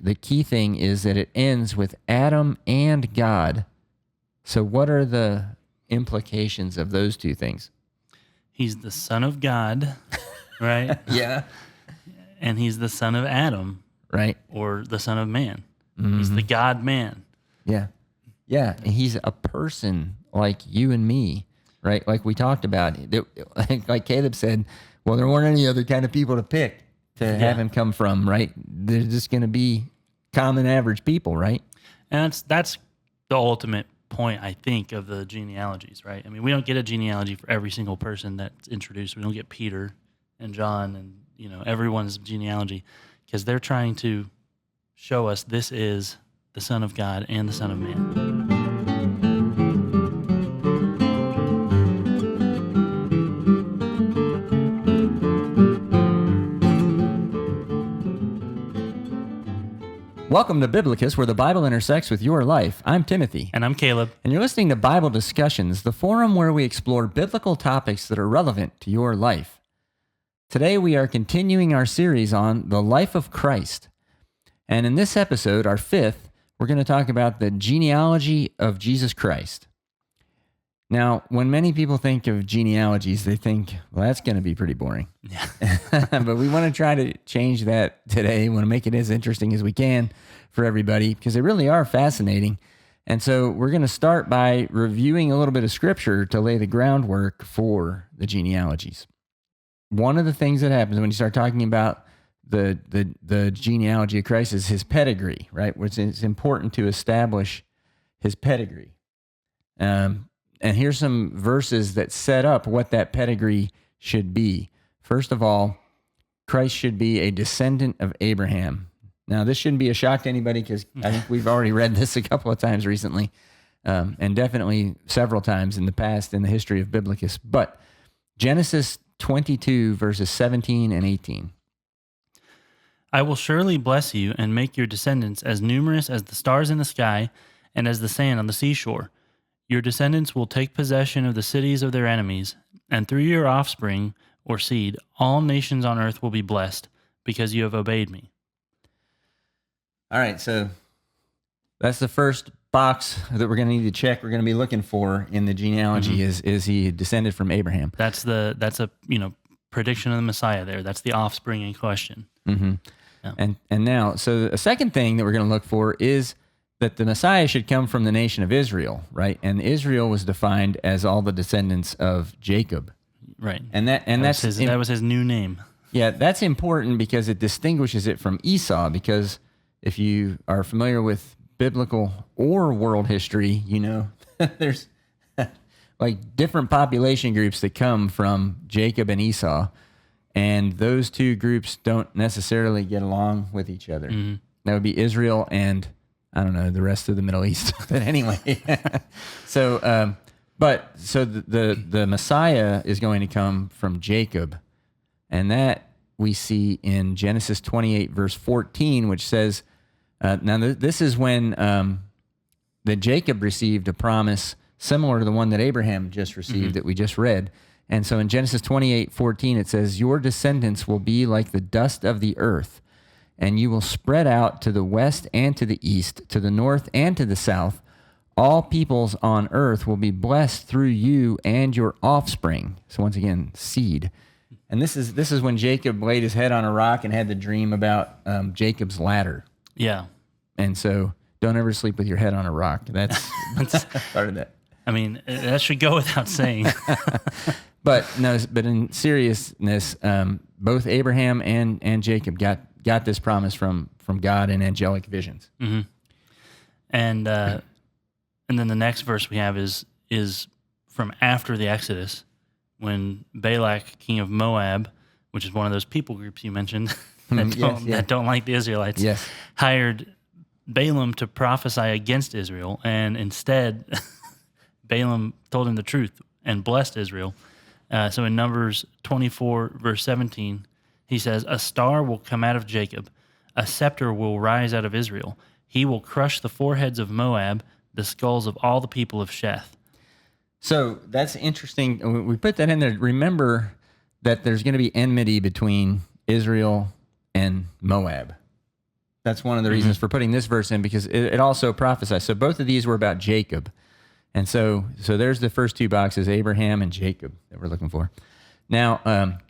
the key thing is that it ends with Adam and God. So what are the implications of those two things? He's the son of God, right? Yeah. And he's the son of Adam, Right. or the son of man. Mm-hmm. He's the God man. Yeah. Yeah. And he's a person like you and me, right? Like we talked about. Like Caleb said, well, there weren't any other kind of people to pick to have him come from, right? They're just going to be common average people, right? And that's the ultimate point, I think, of the genealogies, right? I mean, we don't get a genealogy for every single person that's introduced. We don't get Peter and John and, everyone's genealogy, because they're trying to show us this is the Son of God and the Son of Man. Welcome to Biblocus, where the Bible intersects with your life. I'm Timothy. And I'm Caleb. And you're listening to Bible Discussions, the forum where we explore biblical topics that are relevant to your life. Today we are continuing our series on the life of Christ. And in this episode, our fifth, we're going to talk about the genealogy of Jesus Christ. Now, when many people think of genealogies, they think, well, that's going to be pretty boring. Yeah. But we want to try to change that today. We want to make it as interesting as we can for everybody because they really are fascinating. And so we're going to start by reviewing a little bit of scripture to lay the groundwork for the genealogies. One of the things that happens when you start talking about the genealogy of Christ is his pedigree, right? Which is important to establish his pedigree. And here's some verses that set up what that pedigree should be. First of all, Christ should be a descendant of Abraham. Now, this shouldn't be a shock to anybody because I think we've already read this a couple of times recently, and definitely several times in the past in the history of Biblocus. But Genesis 22, verses 17 and 18. I will surely bless you and make your descendants as numerous as the stars in the sky and as the sand on the seashore. Your descendants will take possession of the cities of their enemies, and through your offspring, or seed, all nations on earth will be blessed, because you have obeyed me. All right, so that's the first box that we're going to need to check. We're going to be looking for in the genealogy is he descended from Abraham? That's a prediction of the Messiah there. That's the offspring in question. Mm-hmm. Yeah. And now, so a second thing that we're going to look for is that the Messiah should come from the nation of Israel, right? And Israel was defined as all the descendants of Jacob, right? And that was his new name. Yeah, that's important because it distinguishes it from Esau. Because if you are familiar with biblical or world history, there's like different population groups that come from Jacob and Esau, and those two groups don't necessarily get along with each other. Mm-hmm. That would be Israel and I don't know, the rest of the Middle East. But anyway, so the Messiah is going to come from Jacob. And that we see in Genesis 28, verse 14, which says, now this is when that Jacob received a promise similar to the one that Abraham just received that we just read. And so in Genesis 28, 14, it says, your descendants will be like the dust of the earth, and you will spread out to the west and to the east, to the north and to the south. All peoples on earth will be blessed through you and your offspring. So once again, seed. And this is when Jacob laid his head on a rock and had the dream about Jacob's ladder. Yeah. And so don't ever sleep with your head on a rock. That's part of that. I mean, that should go without saying. But in seriousness, both Abraham and Jacob got this promise from God in angelic visions. Mm-hmm. And then the next verse we have is from after the Exodus, when Balak, king of Moab, which is one of those people groups you mentioned that don't like the Israelites, hired Balaam to prophesy against Israel, and instead Balaam told him the truth and blessed Israel. So in Numbers 24, verse 17, he says, a star will come out of Jacob, a scepter will rise out of Israel. He will crush the foreheads of Moab, the skulls of all the people of Sheth. So that's interesting. We put that in there. Remember that there's going to be enmity between Israel and Moab. That's one of the reasons for putting this verse in, because it also prophesies. So both of these were about Jacob. And so there's the first two boxes, Abraham and Jacob, that we're looking for. Now,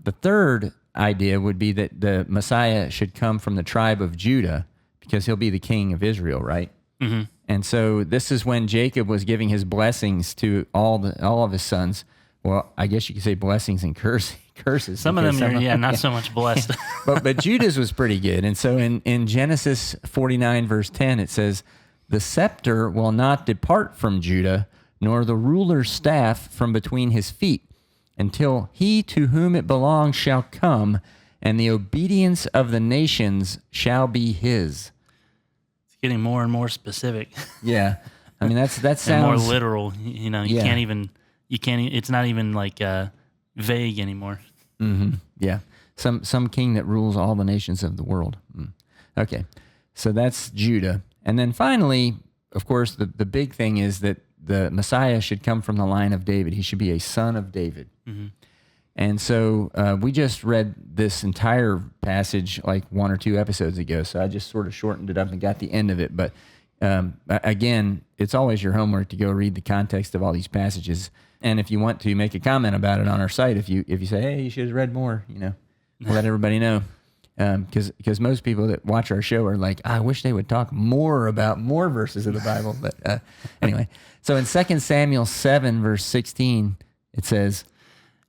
the third idea would be that the Messiah should come from the tribe of Judah, because he'll be the king of Israel, right? Mm-hmm. And so this is when Jacob was giving his blessings to all of his sons. Well, I guess you could say blessings and curses. Some of them are, not so much blessed. but Judah's was pretty good. And so in Genesis 49, verse 10, it says, "The scepter will not depart from Judah, nor the ruler's staff from between his feet, until he to whom it belongs shall come, and the obedience of the nations shall be his." It's getting more and more specific. Yeah. I mean, that sounds... and more literal. You can't even... It's not even like vague anymore. Mm-hmm. Yeah. Some king that rules all the nations of the world. Okay. So that's Judah. And then finally, of course, the big thing is that the Messiah should come from the line of David. He should be a son of David. Mm-hmm. And so we just read this entire passage like 1 or 2 episodes ago. So I just sort of shortened it up and got the end of it. But again, it's always your homework to go read the context of all these passages. And if you want to make a comment about it on our site, if you say, hey, you should have read more, we'll let everybody know. Because most people that watch our show are like, I wish they would talk more about more verses of the Bible. But anyway, so in 2 Samuel 7, verse 16, it says,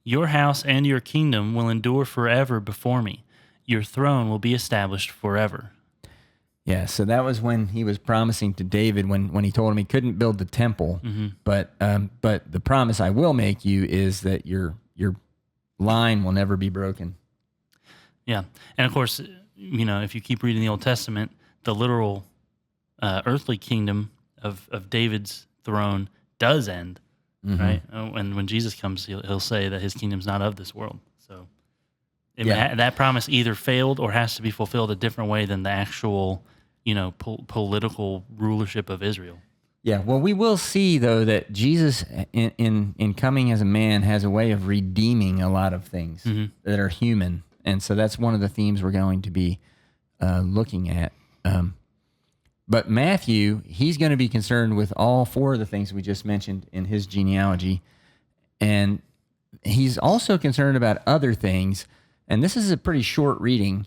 "Your house and your kingdom will endure forever before me. Your throne will be established forever." Yeah, so that was when he was promising to David when he told him he couldn't build the temple, but the promise I will make you is that your line will never be broken. Yeah, and of course, if you keep reading the Old Testament, the literal earthly kingdom of David's throne does end, right? And when Jesus comes, he'll say that his kingdom's not of this world. So that promise either failed or has to be fulfilled a different way than the actual political rulership of Israel. Yeah, well, we will see, though, that Jesus, in coming as a man, has a way of redeeming a lot of things that are human. And so that's one of the themes we're going to be looking at. But Matthew, he's going to be concerned with all 4 of the things we just mentioned in his genealogy. And he's also concerned about other things. And this is a pretty short reading.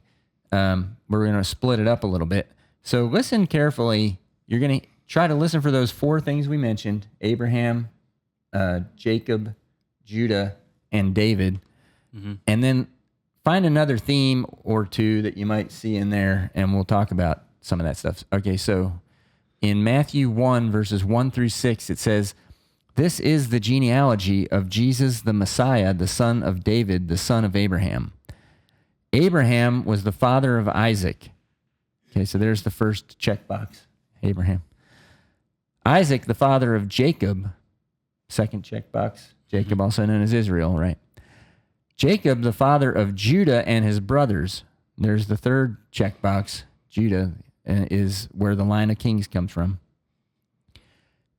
We're going to split it up a little bit. So listen carefully. You're going to try to listen for those 4 things we mentioned: Abraham, Jacob, Judah, and David. And then find another theme or 2 that you might see in there, and we'll talk about some of that stuff. Okay, so in Matthew 1, verses 1 through 6, it says, "This is the genealogy of Jesus the Messiah, the son of David, the son of Abraham. Abraham was the father of Isaac." Okay, so there's the first checkbox, Abraham. Isaac, the father of Jacob. Second checkbox, Jacob, also known as Israel, right? Jacob, the father of Judah and his brothers. There's the third checkbox. Judah is where the line of kings comes from.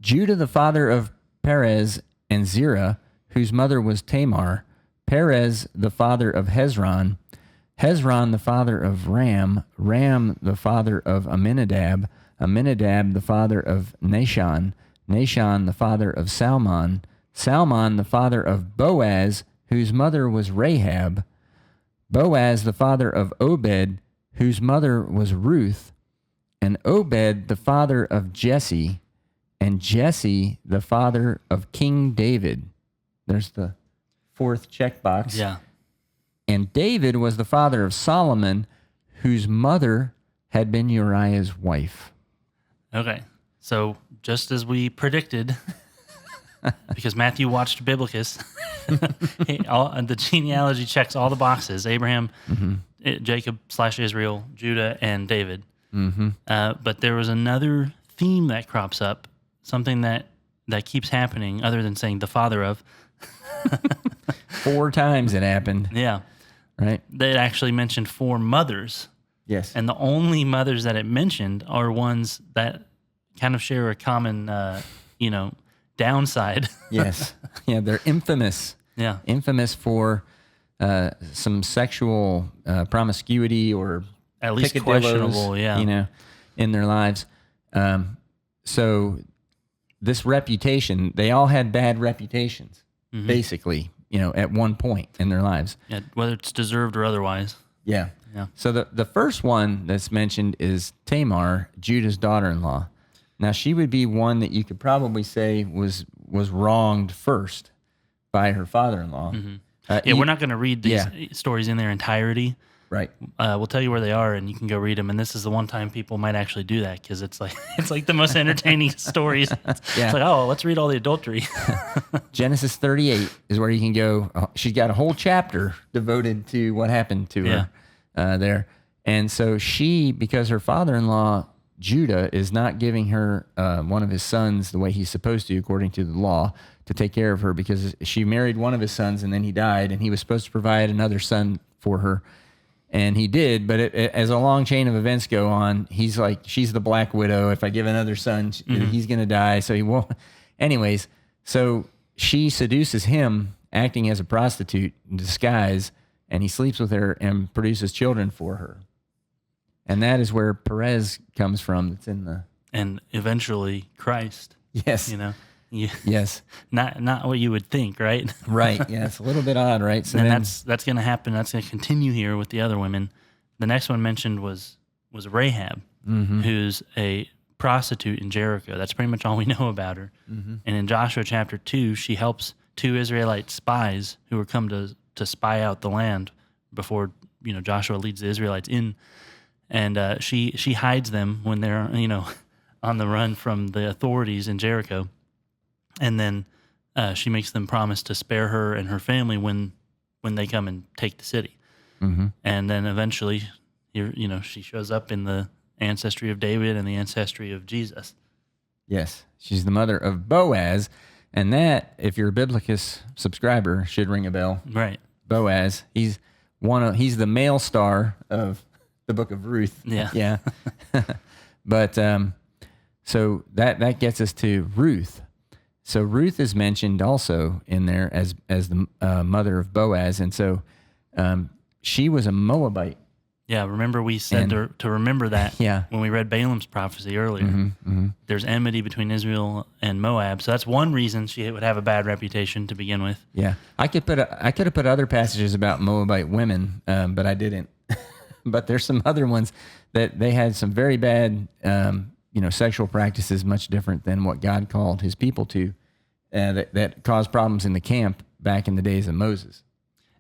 Judah, the father of Perez and Zerah, whose mother was Tamar. Perez, the father of Hezron. Hezron, the father of Ram. Ram, the father of Amminadab. Amminadab, the father of Nahshon. Nahshon, the father of Salmon. Salmon, the father of Boaz, whose mother was Rahab. Boaz, the father of Obed, whose mother was Ruth. And Obed, the father of Jesse. And Jesse, the father of King David. There's the 4th checkbox. Yeah. And David was the father of Solomon, whose mother had been Uriah's wife. Okay, so just as we predicted, because Matthew watched Biblocus, the genealogy checks all the boxes: Abraham, Jacob/Israel, Judah, and David. But there was another theme that crops up, something that keeps happening other than saying the father of. 4 times it happened. Yeah. Right? They actually mentioned 4 mothers. Yes. And the only mothers that it mentioned are ones that kind of share a common, downside. Yes. Yeah, they're infamous. Yeah. Infamous for some sexual promiscuity or at least picadillos, questionable, yeah. In their lives. So this reputation, they all had bad reputations, basically, at one point in their lives. Yeah, whether it's deserved or otherwise. Yeah. Yeah. So the first one that's mentioned is Tamar, Judah's daughter-in-law. Now, she would be one that you could probably say was wronged first by her father-in-law. We're not going to read these stories in their entirety. Right. We'll tell you where they are, and you can go read them. And this is the one time people might actually do that because it's like the most entertaining stories. It's like, oh, let's read all the adultery. Genesis 38 is where you can go. She's got a whole chapter devoted to what happened to her there. And so because her father-in-law, Judah, is not giving her one of his sons the way he's supposed to, according to the law, to take care of her, because she married one of his sons and then he died, and he was supposed to provide another son for her. And he did, but as a long chain of events go on, he's like, she's the black widow. If I give another son, he's going to die. So he won't. Anyways, so she seduces him, acting as a prostitute in disguise, and he sleeps with her and produces children for her. And that is where Perez comes from. That's in the... And eventually Christ. Yes. Yes. Not what you would think, right? Right. Yeah, it's a little bit odd, right? So and that's going to happen. That's going to continue here with the other women. The next one mentioned was Rahab, who's a prostitute in Jericho. That's pretty much all we know about her. And in Joshua chapter 2, she helps 2 Israelite spies who were come to spy out the land before Joshua leads the Israelites in, and she hides them when they're on the run from the authorities in Jericho. And then she makes them promise to spare her and her family when they come and take the city. And then eventually, she shows up in the ancestry of David and the ancestry of Jesus. Yes, she's the mother of Boaz, and that, if you're a Biblocus subscriber, should ring a bell. Right. Boaz, he's the male star of the book of Ruth. Yeah. Yeah. But so that gets us to Ruth. So Ruth is mentioned also in there as the mother of Boaz, and so she was a Moabite. Yeah, remember we said to remember that when we read Balaam's prophecy earlier. There's enmity between Israel and Moab, so that's one reason she would have a bad reputation to begin with. Yeah, I could have put other passages about Moabite women, but I didn't. But there's some other ones that they had some very bad sexual practices, much different than what God called his people to, that caused problems in the camp back in the days of Moses.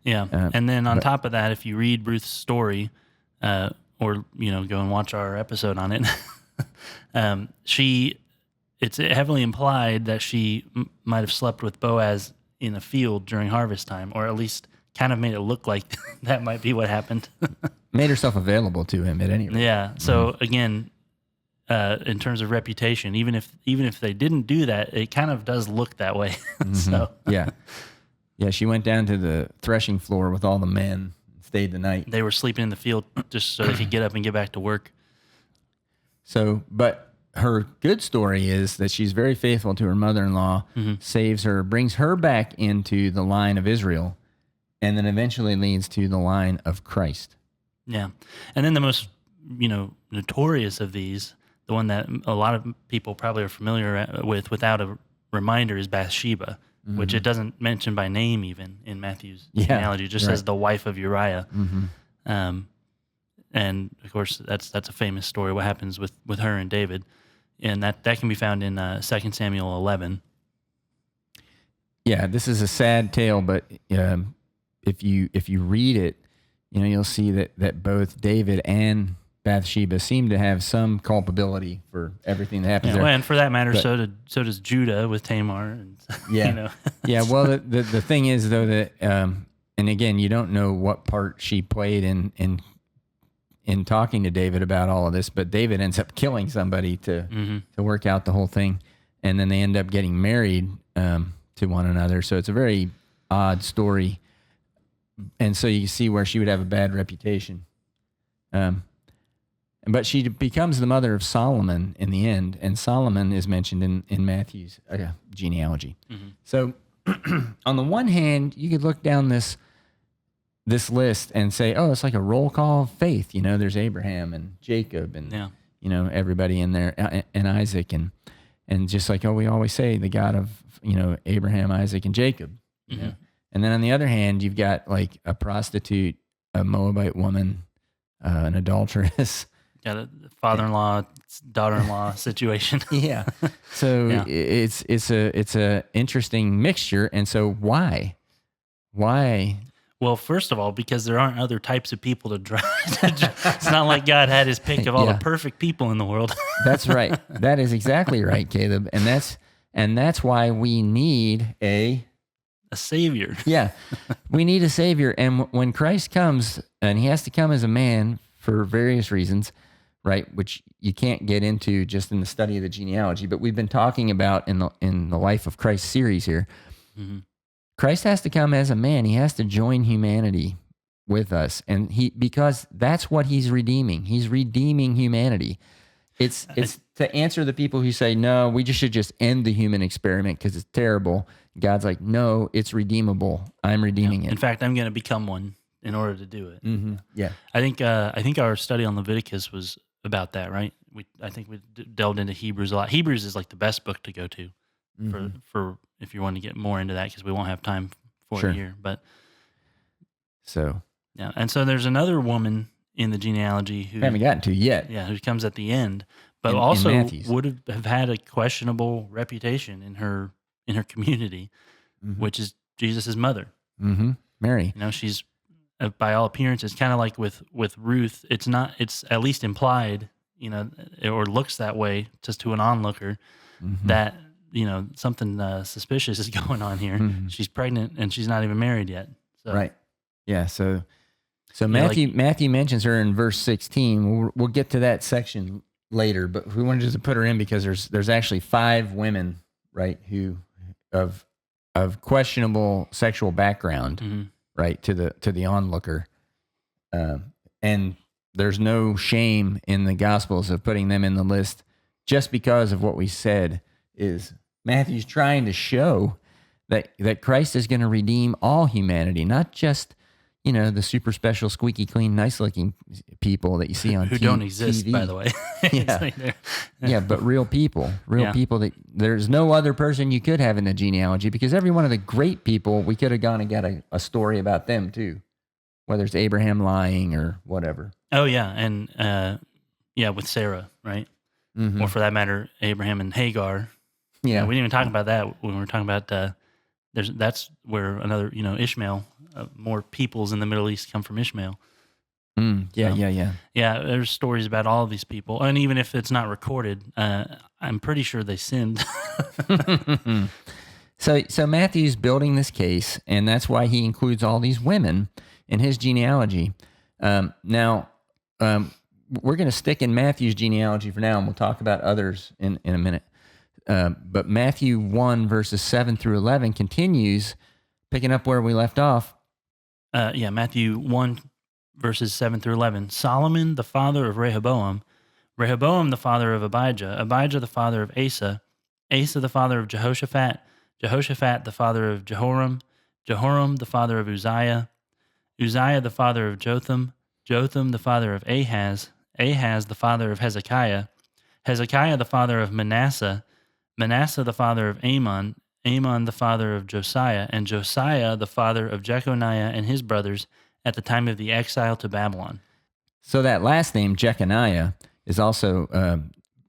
Yeah. And then on top of that, if you read Ruth's story, or, go and watch our episode on it, it's heavily implied that she might have slept with Boaz in a field during harvest time, or at least kind of made it look like that might be what happened. Made herself available to him at any rate. Yeah. So again, in terms of reputation, even if they didn't do that, it kind of does look that way. So yeah, she went down to the threshing floor with all the men, stayed the night. They were sleeping in the field just so they could get up and get back to work. So, but her good story is that she's very faithful to her mother-in-law, saves her, brings her back into the line of Israel, and then eventually leads to the line of Christ. Yeah. And then the most, notorious of these, the one that a lot of people probably are familiar with without a reminder, is Bathsheba, which it doesn't mention by name even in Matthew's genealogy. It just says the wife of Uriah. And of course, that's a famous story, what happens with her and David. And that can be found in 2 Samuel 11. Yeah, this is a sad tale, but if you read it, you'll see that both David and Bathsheba seem to have some culpability for everything that happens there. Well, and for that matter, so does Judah with Tamar. And, Yeah. Well, the thing is though that, and again, you don't know what part she played in talking to David about all of this, but David ends up killing somebody to work out the whole thing, and then they end up getting married to one another. So it's a very odd story. And so you see where she would have a bad reputation. But she becomes the mother of Solomon in the end, and Solomon is mentioned in Matthew's genealogy. So on the one hand, you could look down this this list and say, oh, it's like a roll call of faith. There's Abraham and Jacob and, Yeah. Everybody in there, and Isaac. And just like, we always say, the God of, Abraham, Isaac, and Jacob. Mm-hmm. And then on the other hand, you've got like a prostitute, a Moabite woman, an adulteress. Got a father-in-law, daughter-in-law situation. Yeah. So it's a interesting mixture. And so why? Well, first of all, because there aren't other types of people to drive. It's not like God had his pick of all the perfect people in the world. That's right. That is exactly right, Caleb. And that's why we need a savior. Yeah. We need a savior. And when Christ comes, and he has to come as a man for various reasons, right? Which you can't get into just in the study of the genealogy, but we've been talking about in the Life of Christ series here. Mm-hmm. Christ has to come as a man. He has to join humanity with us. And because that's what he's redeeming. He's redeeming humanity. It's to answer the people who say, no, we should just end the human experiment because it's terrible. God's like, no, it's redeemable. I'm redeeming it. In fact, I'm going to become one in order to do it. Mm-hmm. Yeah. I think our study on Leviticus was about that, right? I think we delved into Hebrews a lot. Hebrews is like the best book to go to for if you want to get more into that, because we won't have time for it here. But and so there's another woman in the genealogy who I haven't gotten to yet. Yeah, who comes at the end, but also would have had a questionable reputation in her community, which is Jesus' mother, Mary. She's by all appearances kind of like with Ruth. It's at least implied, or looks that way just to an onlooker, that something suspicious is going on here. She's pregnant and she's not even married yet. So. Right. Yeah. So Matthew mentions her in verse 16. We'll get to that section later, but we wanted just to put her in because there's actually 5 women, right, who of questionable sexual background, right, to the onlooker, and there's no shame in the Gospels of putting them in the list, just because of what we said is Matthew's trying to show that Christ is going to redeem all humanity, not just the super special, squeaky clean, nice looking people that you see on who don't exist, by the way. Yeah, but real people that there's no other person you could have in the genealogy, because every one of the great people, we could have gone and got a story about them too, whether it's Abraham lying or whatever. Oh yeah, and with Sarah, right? Or for that matter, Abraham and Hagar. Yeah, we didn't even talk about that when we were talking about. That's where another, Ishmael. More peoples in the Middle East come from Ishmael. Yeah. There's stories about all of these people, and even if it's not recorded, I'm pretty sure they sinned. So Matthew's building this case, and that's why he includes all these women in his genealogy. Now, we're going to stick in Matthew's genealogy for now, and we'll talk about others in a minute. But Matthew 1, verses 7 through 11 continues, picking up where we left off. Matthew 1, verses 7 through 11. Solomon, the father of Rehoboam, Rehoboam, the father of Abijah, Abijah, the father of Asa, Asa, the father of Jehoshaphat, Jehoshaphat, the father of Jehoram, Jehoram, the father of Uzziah, Uzziah, the father of Jotham, Jotham, the father of Ahaz, Ahaz, the father of Hezekiah, Hezekiah, the father of Manasseh, Manasseh, the father of Amon, Amon, the father of Josiah, and Josiah, the father of Jeconiah and his brothers at the time of the exile to Babylon. So that last name, Jeconiah, is also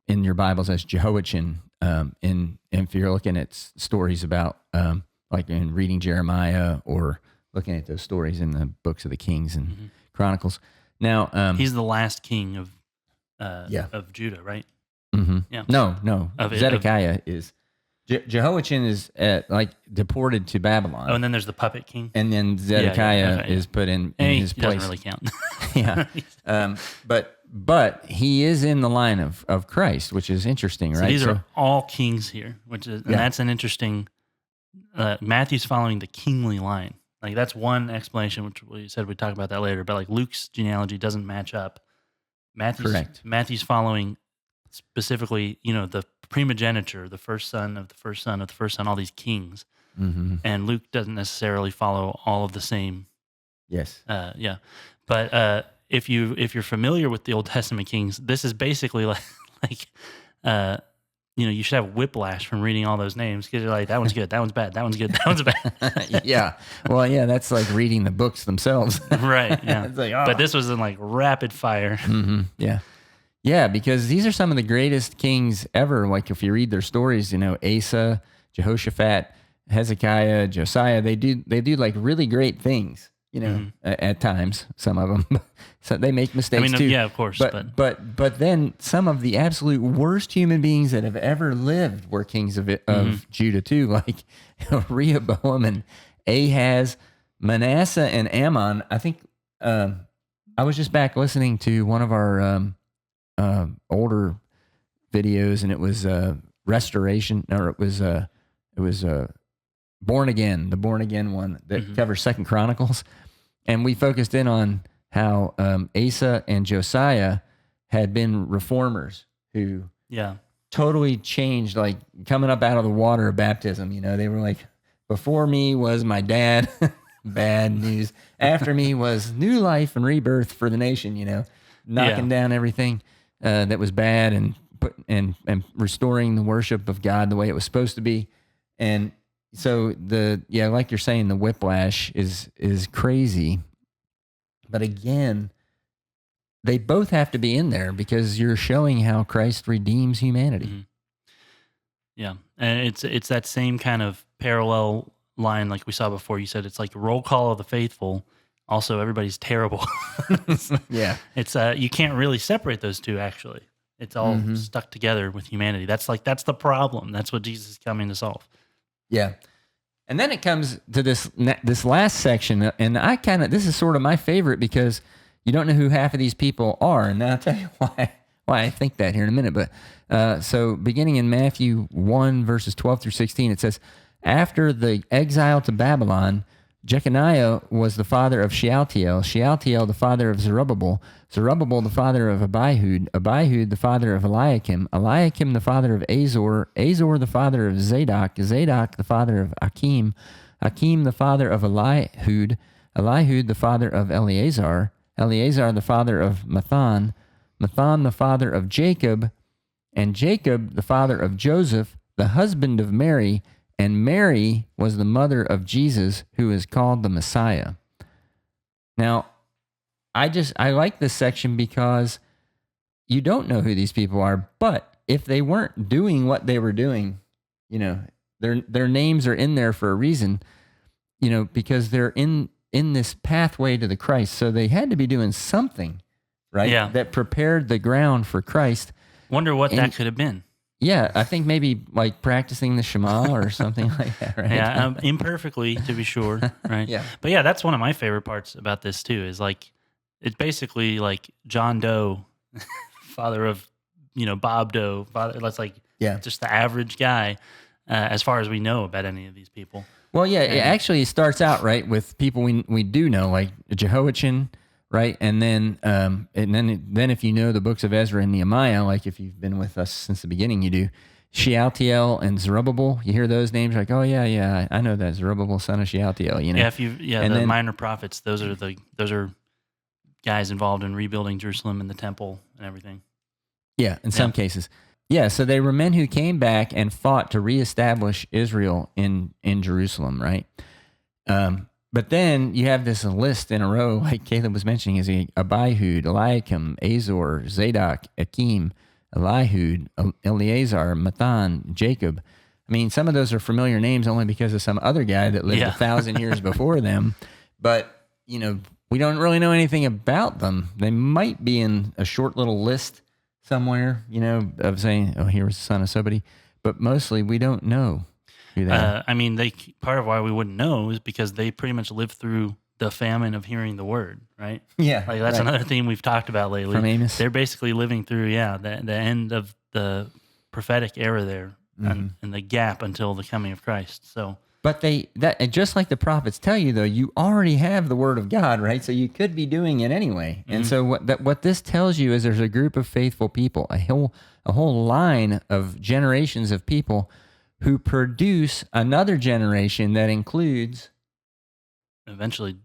in your Bibles as Jehoiachin. If you're looking at stories about, like in reading Jeremiah or looking at those stories in the books of the Kings and Chronicles. Now, he's the last king of Judah, right? Mm-hmm. Yeah. No. Zedekiah is. Jehoiachin is deported to Babylon. Oh, and then there's the puppet king. And then Zedekiah is put in his place. Doesn't really count. Yeah. But he is in the line of Christ, which is interesting, right? So these are all kings here, and that's an interesting. Matthew's following the kingly line. Like that's one explanation, which we said we'd talk about that later. But like Luke's genealogy doesn't match up. Matthew's following specifically, the primogeniture, the first son of the first son of the first son, all these kings. And Luke doesn't necessarily follow all of the same Yes. Yeah, but if you're familiar with the Old Testament kings, this is basically like uh, you should have whiplash from reading all those names because you're like, that one's good, that one's bad, that one's good, that one's bad. Yeah. Well, yeah, that's like reading the books themselves. Right. Yeah. It's like, But this was in like rapid fire. Yeah. Yeah, because these are some of the greatest kings ever. Like if you read their stories, Asa, Jehoshaphat, Hezekiah, Josiah, they do like really great things, at times, some of them. So they make mistakes too. Yeah, of course. But then some of the absolute worst human beings that have ever lived were kings of Judah too, like Rehoboam and Ahaz, Manasseh and Ammon. I think I was just back listening to one of our older videos, and it was restoration, or it was Born Again, the Born Again one that covers Second Chronicles, and we focused in on how Asa and Josiah had been reformers who totally changed, like coming up out of the water of baptism. They were like, before me was my dad, bad news. After me was new life and rebirth for the nation. Knocking down everything that was bad and restoring the worship of God the way it was supposed to be. And so like you're saying, the whiplash is crazy. But again, they both have to be in there because you're showing how Christ redeems humanity. Mm-hmm. Yeah, and it's that same kind of parallel line like we saw before. You said it's like a roll call of the faithful. Also, everybody's terrible. Yeah, it's you can't really separate those two. Actually, it's all stuck together with humanity. That's the problem. That's what Jesus is coming to solve. Yeah. And then it comes to this last section, and this is sort of my favorite because you don't know who half of these people are, and I'll tell you why I think that here in a minute. But so beginning in Matthew 1, verses 12 through 16, it says, after the exile to Babylon, Jeconiah was the father of Shealtiel, Shealtiel the father of Zerubbabel, Zerubbabel the father of Abihud, Abihud the father of Eliakim, Eliakim the father of Azor, Azor the father of Zadok, Zadok the father of Achim, Achim the father of Elihud, Elihud the father of Eleazar, Eleazar the father of Mathan, Mathan the father of Jacob, and Jacob the father of Joseph, the husband of Mary, and Mary was the mother of Jesus, who is called the Messiah. Now, I like this section because you don't know who these people are, but if they weren't doing what they were doing, their names are in there for a reason, because they're in this pathway to the Christ. So they had to be doing something, right? Yeah. That prepared the ground for Christ. Wonder what that could have been. Yeah, I think maybe like practicing the Shema or something like that, right? Yeah, imperfectly, to be sure, right? Yeah. But yeah, that's one of my favorite parts about this too, is like, it's basically like John Doe, father of, Bob Doe, that's like just the average guy, as far as we know about any of these people. Well, yeah, it actually starts out, right, with people we do know, like Jehoiachin, right? And then if you know the books of Ezra and Nehemiah, like if you've been with us since the beginning, you do. Shealtiel and Zerubbabel, you hear those names, like, oh yeah, I know that Zerubbabel, son of Shealtiel, Yeah, the minor prophets, those are guys involved in rebuilding Jerusalem and the temple and everything. Yeah, in some cases. Yeah, so they were men who came back and fought to reestablish Israel in Jerusalem, right? But then you have this list in a row, like Caleb was mentioning, is Abihud, Eliakim, Azor, Zadok, Achim, Elihud, Eleazar, Mathan, Jacob. I mean, some of those are familiar names only because of some other guy that lived 1,000 years before them. But, we don't really know anything about them. They might be in a short little list somewhere, of saying, oh, here was the son of somebody. But mostly we don't know. Part of why we wouldn't know is because they pretty much lived through the famine of hearing the word, right? Yeah. Like that's another theme we've talked about lately. From Amos. They're basically living through, the end of the prophetic era there and the gap until the coming of Christ. So, but and just like the prophets tell you, though, you already have the word of God, right? So you could be doing it anyway. And so what this tells you is there's a group of faithful people, a whole line of generations of people who produce another generation that includes eventually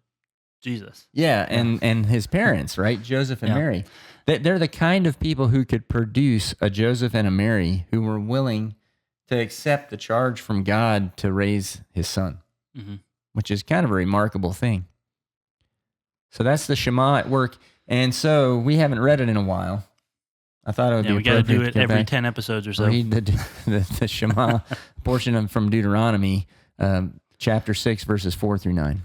Jesus. Yeah, and his parents, right? Joseph and Mary. They're the kind of people who could produce a Joseph and a Mary who were willing to accept the charge from God to raise his son, which is kind of a remarkable thing. So that's the Shema at work. And so we haven't read it in a while. I thought it would be we got to appropriate do it to go every back, 10 episodes or so. read the Shema portion from Deuteronomy, chapter 6, verses 4 through 9.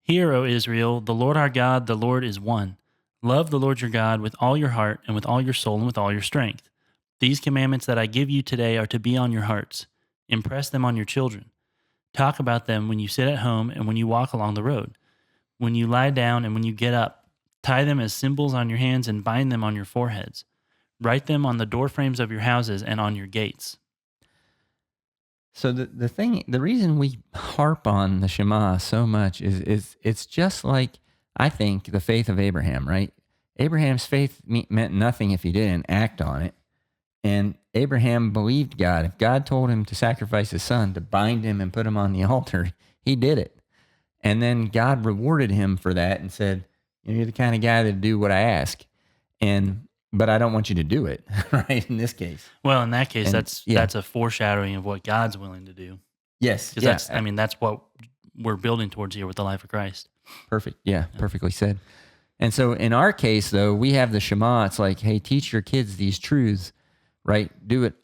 Hear, O Israel, the Lord our God, the Lord is one. Love the Lord your God with all your heart and with all your soul and with all your strength. These commandments that I give you today are to be on your hearts. Impress them on your children. Talk about them when you sit at home and when you walk along the road, when you lie down and when you get up. Tie them as symbols on your hands and bind them on your foreheads. Write them on the doorframes of your houses and on your gates. So the reason we harp on the Shema so much is it's just like, I think, the faith of Abraham, right? Abraham's faith meant nothing if he didn't act on it. And Abraham believed God. If God told him to sacrifice his son, to bind him and put him on the altar, he did it. And then God rewarded him for that and said, you're the kind of guy that do what I ask. But I don't want you to do it, right, in this case. Well, in that case, that's a foreshadowing of what God's willing to do. Yes. Because that's what we're building towards here with the life of Christ. Perfect. Yeah, perfectly said. And so in our case, though, we have the Shema. It's like, hey, teach your kids these truths, right? Do it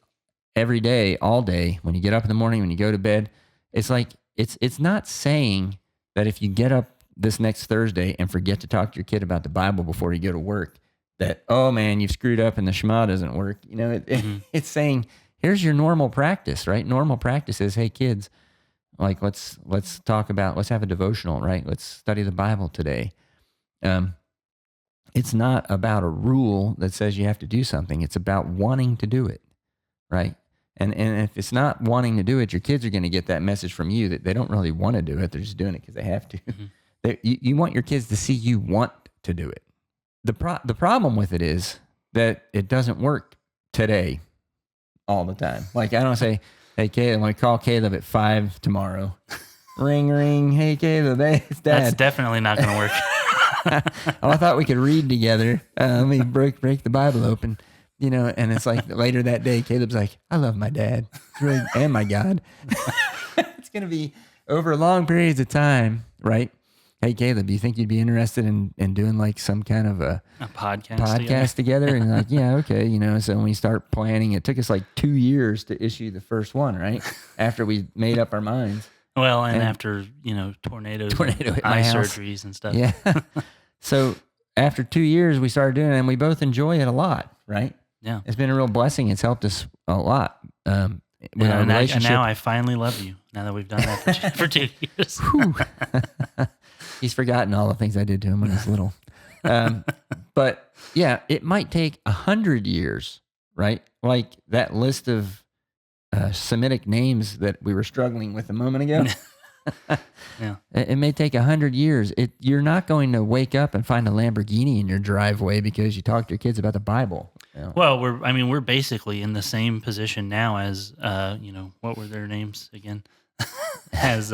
every day, all day, when you get up in the morning, when you go to bed. It's like, it's not saying that if you get up this next Thursday and forget to talk to your kid about the Bible before you go to work, that, oh man, you've screwed up and the Shema doesn't work. It's saying, here's your normal practice, right? Normal practice is, hey kids, like let's have a devotional, right? Let's study the Bible today. It's not about a rule that says you have to do something. It's about wanting to do it, right? And if it's not wanting to do it, your kids are going to get that message from you that they don't really want to do it. They're just doing it because they have to. You want your kids to see you want to do it. The problem with it is that it doesn't work today all the time. Like, I don't say, hey, Caleb, I'm going to call Caleb at 5 tomorrow. Ring, ring. Hey, Caleb, hey, it's Dad. That's definitely not going to work. Oh, I thought we could read together. Let me break the Bible open, and it's like later that day, Caleb's like, I love my dad and my God. It's going to be over long periods of time, right? Hey, Caleb, do you think you'd be interested in doing like some kind of a podcast together? And like, yeah, okay. So when we start planning, it took us like 2 years to issue the first one, right? After we made up our minds. Well, and after, tornado hit eye my house. surgeries and stuff. Yeah. So after 2 years, we started doing it, and we both enjoy it a lot, right? Yeah. It's been a real blessing. It's helped us a lot with our relationship. And now I finally love you, now that we've done that for 2 years. He's forgotten all the things I did to him when he was little. But yeah, it might take 100 years, right? Like that list of Semitic names that we were struggling with a moment ago. Yeah. It may take 100 years. You're not going to wake up and find a Lamborghini in your driveway because you talked to your kids about the Bible. Well, we're basically in the same position now as what were their names again? As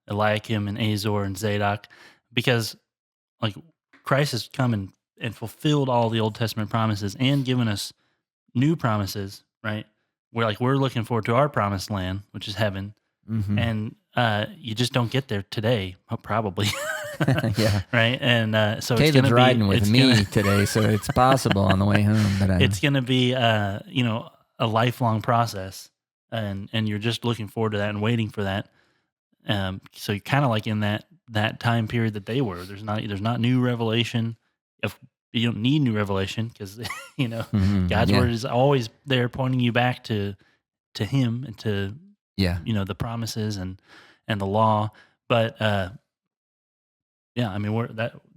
Eliakim and Azor and Zadok, because like Christ has come and fulfilled all the Old Testament promises and given us new promises, right? We're looking forward to our promised land, which is heaven. Mm-hmm. And you just don't get there today, probably. Yeah. Right. And so Caleb's riding with me today, so it's possible on the way home. But it's going to be a lifelong process, and you're just looking forward to that and waiting for that. So you're kind of like in that time period that they were. There's not new revelation. If you don't need new revelation, because God's word is always there, pointing you back to Him and to the promises and the law. But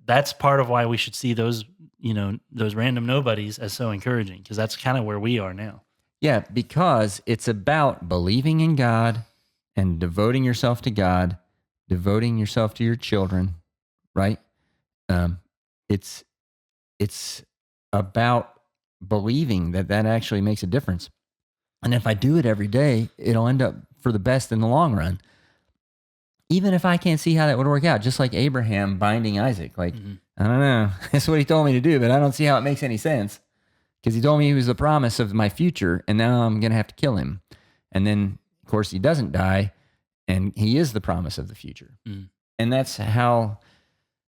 that's part of why we should see those random nobodies as so encouraging, because that's kind of where we are now. Yeah, because it's about believing in God and devoting yourself to God, devoting yourself to your children, right? It's about believing that actually makes a difference. And if I do it every day, it'll end up for the best in the long run. even if I can't see how that would work out, just like Abraham binding Isaac, like, I don't know. That's what he told me to do, but I don't see how it makes any sense because he told me he was the promise of my future, and now I'm going to have to kill him. And then, of course, he doesn't die, and he is the promise of the future. And that's how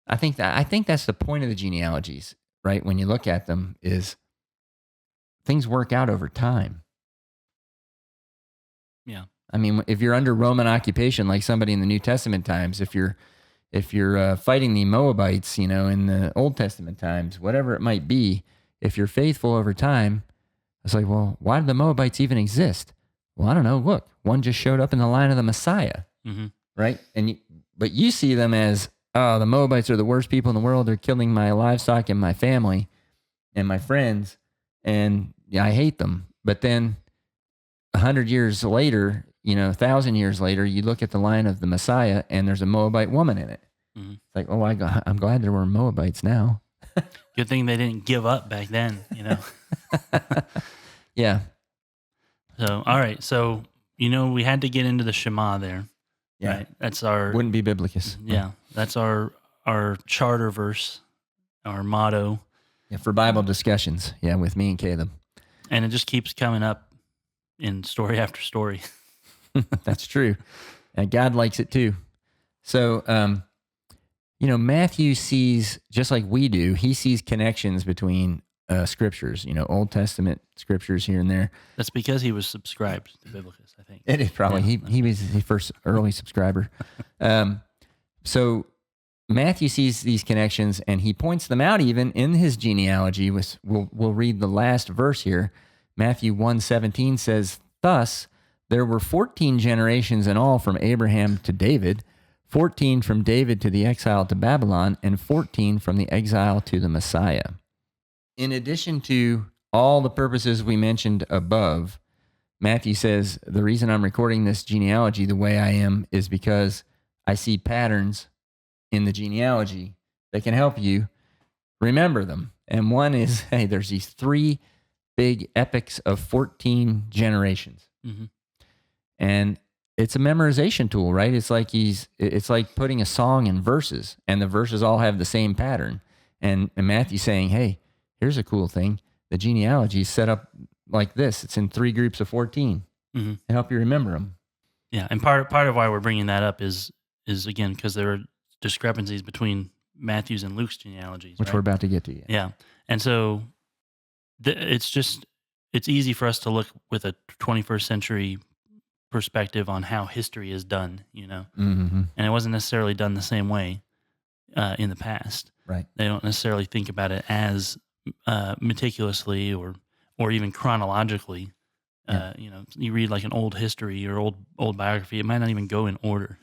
I think that's the point of the genealogies, right? When you look at them, is things work out over time. Yeah. I mean, if you're under Roman occupation, like somebody in the New Testament times, if you're fighting the Moabites, in the Old Testament times, whatever it might be, if you're faithful over time, it's like, well, why did the Moabites even exist? Well, I don't know. Look, one just showed up in the line of the Messiah, right? But you see them as, oh, the Moabites are the worst people in the world. They're killing my livestock and my family and my friends, and I hate them. But then 100 years later, 1,000 years later, you look at the line of the Messiah and there's a Moabite woman in it. It's like, oh, I'm glad there were Moabites now. Good thing they didn't give up back then, Yeah. So, all right. So, we had to get into the Shema there. Yeah. Right? That's our... Wouldn't be Biblocus. Yeah. That's our charter verse, our motto. Yeah, for Bible discussions. Yeah, with me and Caleb. And it just keeps coming up in story after story. That's true. And God likes it too. So, Matthew sees, just like we do, he sees connections between scriptures, Old Testament scriptures here and there. That's because he was subscribed to Biblocus, I think. It is probably. Yeah. He was the first early subscriber. So Matthew sees these connections and he points them out even in his genealogy. We'll read the last verse here. Matthew 1:17 says, "Thus there were 14 generations in all from Abraham to David, 14 from David to the exile to Babylon, and 14 from the exile to the Messiah." In addition to all the purposes we mentioned above, Matthew says, the reason I'm recording this genealogy the way I am is because I see patterns in the genealogy that can help you remember them. And one is, hey, there's these 3 big epics of 14 generations. And it's a memorization tool, right? It's like putting a song in verses, and the verses all have the same pattern. And Matthew's saying, hey, here's a cool thing. The genealogy is set up like this. It's in 3 groups of 14 to help you remember them. Yeah, and part of why we're bringing that up is again, because there are discrepancies between Matthew's and Luke's genealogies. Which we're about to get to. Yeah. And so it's easy for us to look with a 21st century perspective on how history is done, and it wasn't necessarily done the same way in the past. Right. They don't necessarily think about it as meticulously or even chronologically. You read like an old history or old biography, it might not even go in order,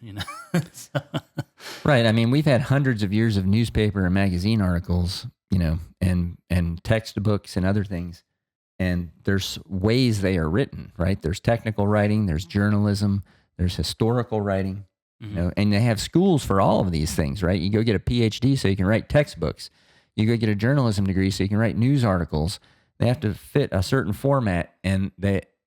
So. Right. I mean, we've had hundreds of years of newspaper and magazine articles, and textbooks and other things. And there's ways they are written, right? There's technical writing, there's journalism, there's historical writing, and they have schools for all of these things, right? You go get a PhD so you can write textbooks. You go get a journalism degree so you can write news articles. They have to fit a certain format, and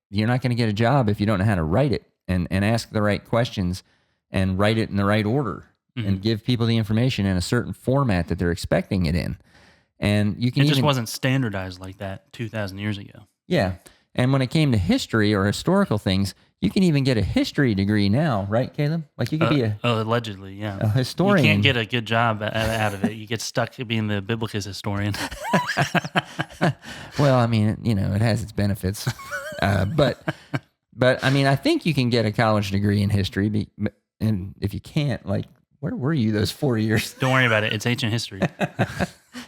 you're not going to get a job if you don't know how to write it and ask the right questions and write it in the right order and give people the information in a certain format that they're expecting it in. And you can just wasn't standardized like that 2,000 years ago. Yeah. And when it came to history or historical things, you can even get a history degree now, right, Caleb? Like you could be allegedly, yeah. A historian. You can't get a good job out of it. You get stuck being the Biblocus historian. Well, I mean, it has its benefits. But I mean, I think you can get a college degree in history. And if you can't, like, where were you those 4 years? Don't worry about it. It's ancient history.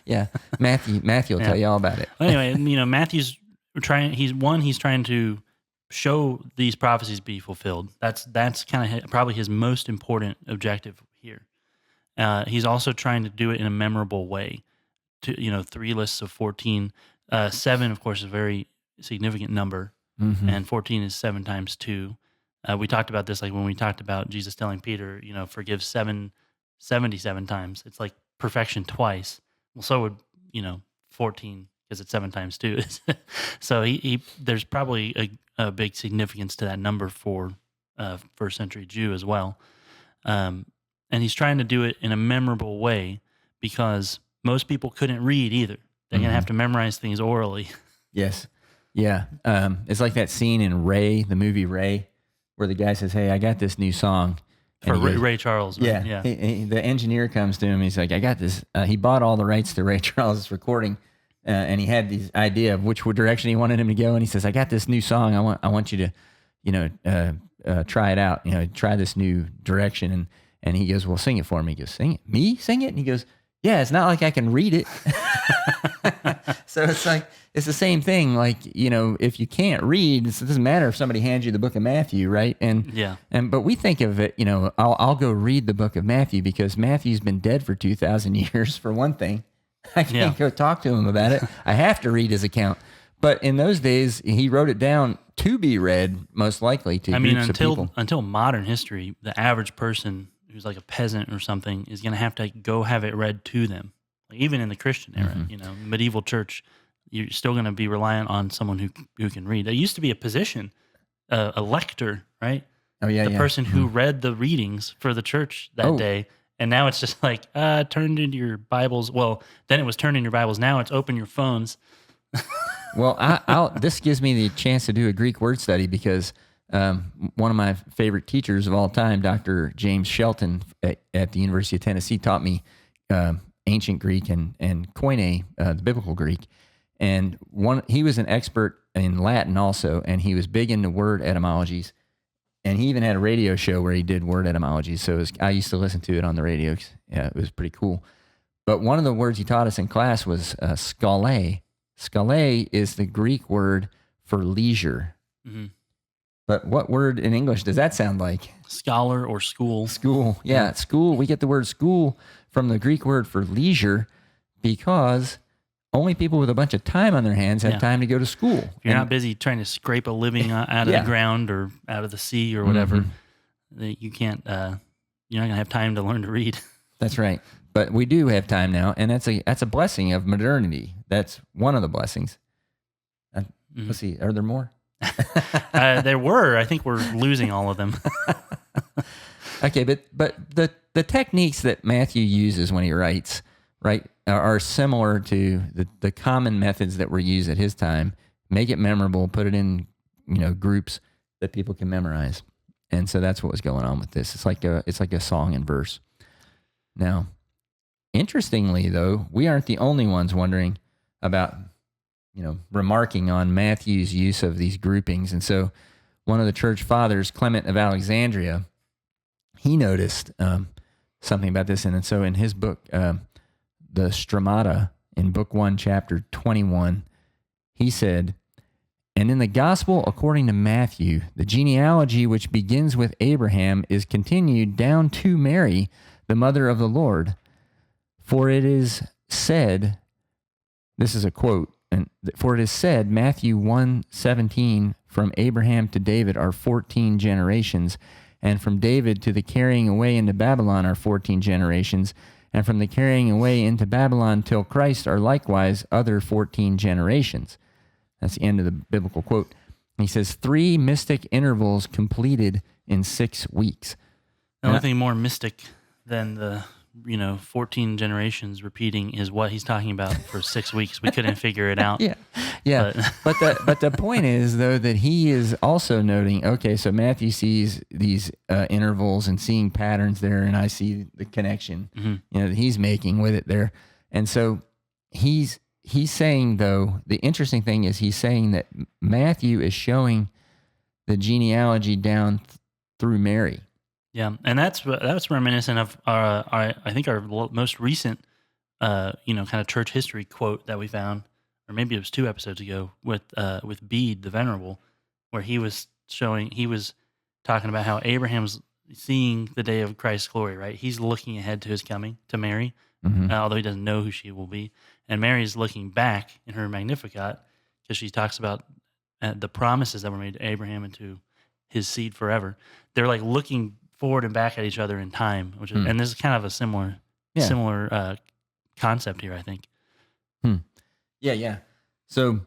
Yeah. Matthew will tell you all about it. Well, anyway, Matthew's trying, he's trying to show these prophecies be fulfilled. That's kind of probably his most important objective here. He's also trying to do it in a memorable way. 3 lists of 14. 7, of course, is a very significant number, and 14 is 7 times 2. We talked about this like when we talked about Jesus telling Peter, forgive 77 times. It's like perfection twice. Well, so would 14, because it's 7 times 2. So there's probably a big significance to that number for first century Jew as well. And he's trying to do it in a memorable way because most people couldn't read either. They're going to have to memorize things orally. Yes. Yeah. It's like that scene in Ray, the movie Ray, where the guy says, "Hey, I got this new song." For And he goes, Ray Charles. Right? yeah. The engineer comes to him. He's like, "I got this." He bought all the rights to Ray Charles' recording, and he had this idea of which direction he wanted him to go. And he says, "I got this new song. I want you to, try it out. Try this new direction." And he goes, "Well, sing it for me." He goes, "Sing it? Me sing it?" And he goes, "Yeah, it's not like I can read it." So it's like, it's the same thing. Like, if you can't read, it doesn't matter if somebody hands you the book of Matthew, right? But we think of it, I'll go read the book of Matthew because Matthew's been dead for 2,000 years for one thing. I can't go talk to him about it. I have to read his account. But in those days, he wrote it down to be read, most likely to groups of people. Until modern history, the average person who's like a peasant or something is going to have to go have it read to them. Like even in the Christian era, medieval church, you're still going to be reliant on someone who can read. There used to be a position, a lector, right? Oh yeah, the person who read the readings for the church that day. And now it's just like, turn into your Bibles. Well, then it was turn in your Bibles. Now it's open your phones. Well, this gives me the chance to do a Greek word study because one of my favorite teachers of all time, Dr. James Shelton at the University of Tennessee, taught me ancient Greek and Koine, the biblical Greek. And he was an expert in Latin also, and he was big into word etymologies. And he even had a radio show where he did word etymologies. So I used to listen to it on the radio. Yeah, it was pretty cool. But one of the words he taught us in class was skale. Skale is the Greek word for leisure. Mm-hmm. But what word in English does that sound like? Scholar or school. School. Yeah, school. We get the word school from the Greek word for leisure because only people with a bunch of time on their hands have time to go to school. If you're not busy trying to scrape a living out of the ground or out of the sea or whatever, you can't. You're not going to have time to learn to read. That's right. But we do have time now, and that's a blessing of modernity. That's one of the blessings. Let's see. Are there more? There were. I think we're losing all of them. Okay, but the techniques that Matthew uses when he writes, right, are similar to the common methods that were used at his time. Make it memorable, put it in groups that people can memorize, and so that's what was going on with this. It's like a song and verse. Now, interestingly, though, we aren't the only ones wondering about remarking on Matthew's use of these groupings, and so one of the church fathers, Clement of Alexandria, he noticed something about this, and so in his book, the Stramata, in Book 1, Chapter 21, he said, "And in the Gospel according to Matthew, the genealogy which begins with Abraham is continued down to Mary, the mother of the Lord. For it is said," this is a quote, "for it is said, Matthew 1:17, from Abraham to David are 14 generations, and from David to the carrying away into Babylon are 14 generations, and from the carrying away into Babylon till Christ are likewise other 14 generations." That's the end of the biblical quote. And he says, 3 mystic intervals completed in 6 weeks. The only thing more mystic than the 14 generations repeating is what he's talking about for 6 weeks. We couldn't figure it out. Yeah. But the point is, though, that he is also noting, okay, so Matthew sees these intervals and seeing patterns there, and I see the connection that he's making with it there. And so he's saying, though, the interesting thing is he's saying that Matthew is showing the genealogy down through Mary. Yeah, and that's reminiscent of I think our most recent kind of church history quote that we found, or maybe it was 2 episodes ago with Bede the Venerable, where he was talking about how Abraham's seeing the day of Christ's glory, right? He's looking ahead to his coming to Mary, although he doesn't know who she will be, and Mary's looking back in her Magnificat because she talks about the promises that were made to Abraham and to his seed forever. They're like looking forward and back at each other in time, which is, and this is kind of a similar concept here, I think. Yeah. So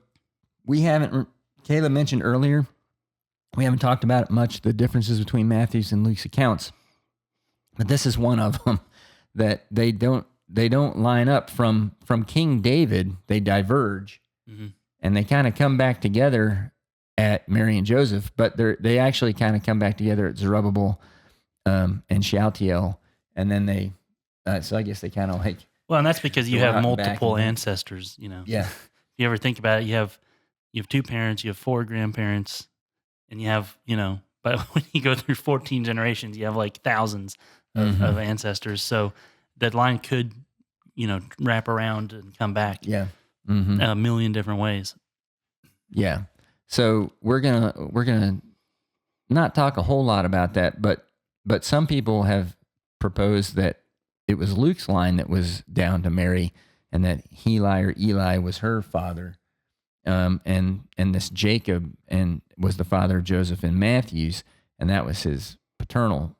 we haven't, Caleb mentioned earlier, we haven't talked about much the differences between Matthew's and Luke's accounts. but this is one of them that they don't line up from King David. They diverge, and they kind of come back together at Mary and Joseph, but they actually kind of come back together at Zerubbabel and Shealtiel, and then they. So I guess they kind of like. Well, and that's because you have multiple ancestors. Yeah. If you ever think about it, you have 2 parents, you have 4 grandparents, and you have But when you go through 14 generations, you have like thousands of ancestors. So that line could, wrap around and come back. Yeah. A million different ways. Yeah. So we're gonna not talk a whole lot about that, but some people have proposed that it was Luke's line that was down to Mary, and that Heli or Eli was her father, and this Jacob was the father of Joseph and Matthew's, and that was his paternal,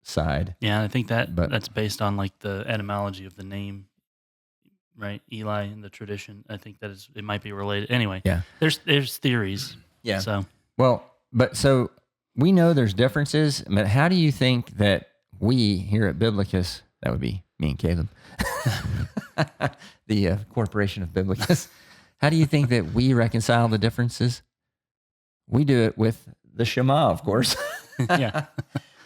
side. Yeah, I think that's based on like the etymology of the name, right? Eli and the tradition. I think it might be related. Anyway, yeah. There's theories. Yeah. So so we know there's differences, but how do you think that we here at Biblocus, that would be me and Caleb, the corporation of Biblocus, how do you think that we reconcile the differences? We do it with the Shema, of course. Yeah.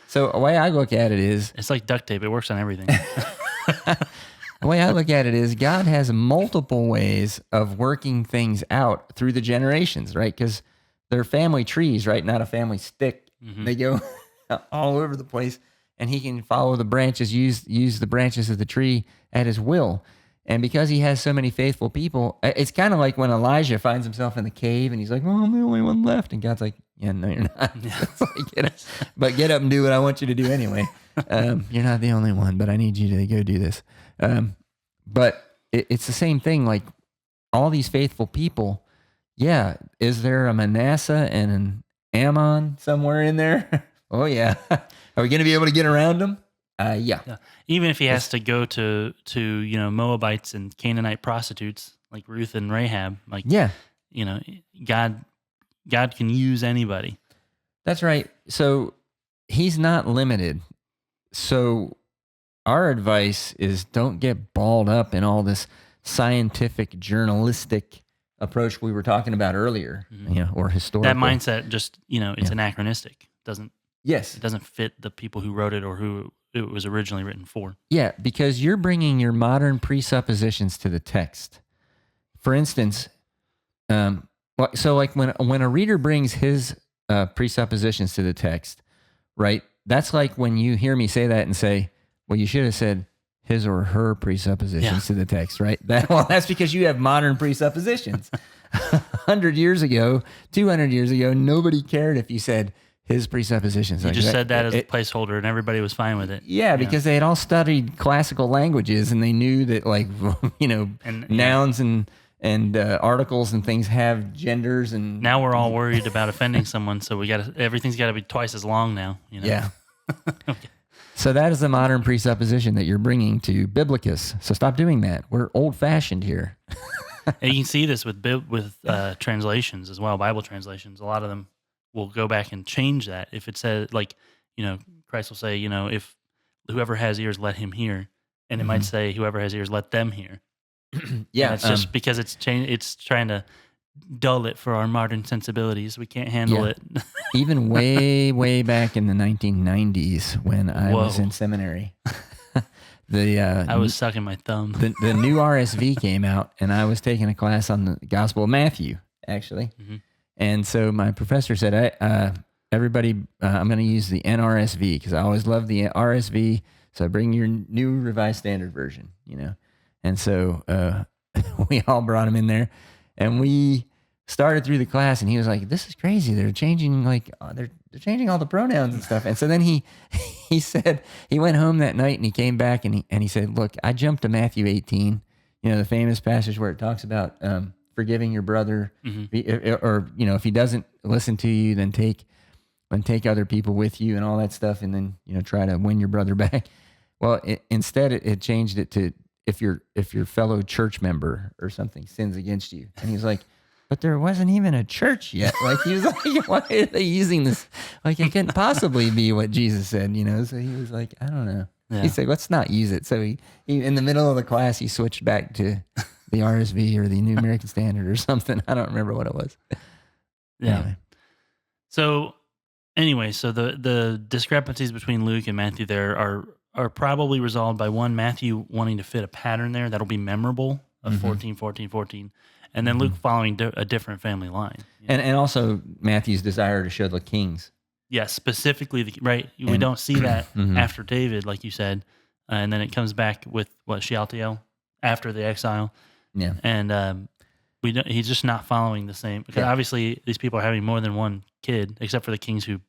So the way I look at it is... It's like duct tape. It works on everything. The way I look at it is God has multiple ways of working things out through the generations, right? Because they're family trees, right? Not a family stick. Mm-hmm. They go all over the place, and he can follow the branches, use the branches of the tree at his will. And because he has so many faithful people, it's kind of like when Elijah finds himself in the cave and he's like, "Well, I'm the only one left." And God's like, "Yeah, no, you're not. Yeah. But get up and do what I want you to do anyway. You're not the only one, but I need you to go do this." But it's the same thing. Like all these faithful people, yeah. Is there a Manasseh and an Ammon somewhere in there? Oh yeah. Are we going to be able to get around them? Yeah. Even if he has to go to Moabites and Canaanite prostitutes like Ruth and Rahab, God can use anybody. That's right. So he's not limited. So our advice is don't get balled up in all this scientific, journalistic approach we were talking about earlier, or historical. That mindset just, it's anachronistic. Yes. It doesn't fit the people who wrote it or who it was originally written for. Yeah, because you're bringing your modern presuppositions to the text. For instance, so like when a reader brings his presuppositions to the text, right? That's like when you hear me say that and say, well, you should have said his or her presuppositions to the text, right? That's because you have modern presuppositions. 100 years ago, 200 years ago, nobody cared if you said his presuppositions. You just said that as a placeholder, and everybody was fine with it. Yeah, because they had all studied classical languages, and they knew that, like, nouns and articles and things have genders. And now we're all worried about offending someone, so everything's got to be twice as long now. Yeah. Okay. So that is the modern presupposition that you're bringing to Biblocus. So stop doing that. We're old-fashioned here. And you can see this with translations as well, Bible translations. A lot of them will go back and change that. If it says, like, Christ will say, if whoever has ears, let him hear. And it might say, whoever has ears, let them hear. Yeah. And it's just because it's trying to dull it for our modern sensibilities. We can't handle it. Even way, way back in the 1990s when I was in seminary. I was sucking my thumb. The new RSV came out, and I was taking a class on the Gospel of Matthew, actually. Mm-hmm. And so my professor said, everybody, I'm going to use the NRSV because I always love the RSV. So bring your new Revised Standard Version, And so we all brought him in there, and we started through the class, and he was like, "This is crazy. They're changing they're changing all the pronouns and stuff." And so then he said he went home that night, and he came back, and he said, "Look, I jumped to Matthew 18, the famous passage where it talks about forgiving your brother, or if he doesn't listen to you, then take other people with you and all that stuff, and then try to win your brother back." Well, instead it changed it to if your fellow church member or something sins against you, and he's like, but there wasn't even a church yet. Like he was like, why are they using this? Like it couldn't possibly be what Jesus said, you know? So he was like, I don't know. Yeah. He said, let's not use it. So he in the middle of the class, he switched back to the RSV or the New American Standard or something. I don't remember what it was. Yeah. Anyway. So anyway, so the discrepancies between Luke and Matthew there are probably resolved by one, Matthew wanting to fit a pattern there that'll be memorable of 14, 14, 14, and then Luke following a different family line. And also Matthew's desire to show the kings. Yes, specifically, we don't see that after David, like you said, and then it comes back with, Shealtiel, after the exile. Yeah. And he's just not following the same, because obviously these people are having more than one kid, except for the kings who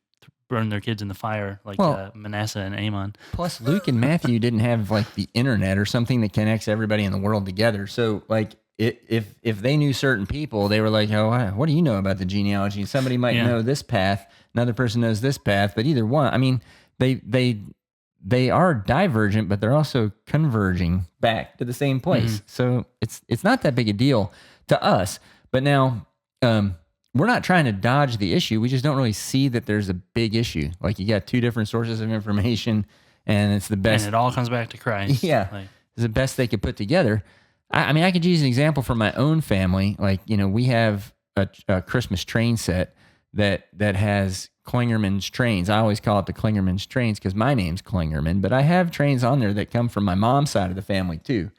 burn their kids in the fire, like Manasseh and Ammon. Plus, Luke and Matthew didn't have like the internet or something that connects everybody in the world together. So, like, if they knew certain people, they were like, "Oh, what do you know about the genealogy?" Somebody might know this path, another person knows this path, but either one, I mean, they are divergent, but they're also converging back to the same place. So it's not that big a deal to us. But now, we're not trying to dodge the issue. We just don't really see that there's a big issue. Like you got two different sources of information, and it's the best. And it all comes back to Christ. Yeah, it's the best they could put together. I mean, I could use an example from my own family. Like, you know, we have a Christmas train set that has Klingerman's trains. I always call it the Klingerman's trains because my name's Klingerman, but I have trains on there that come from my mom's side of the family too.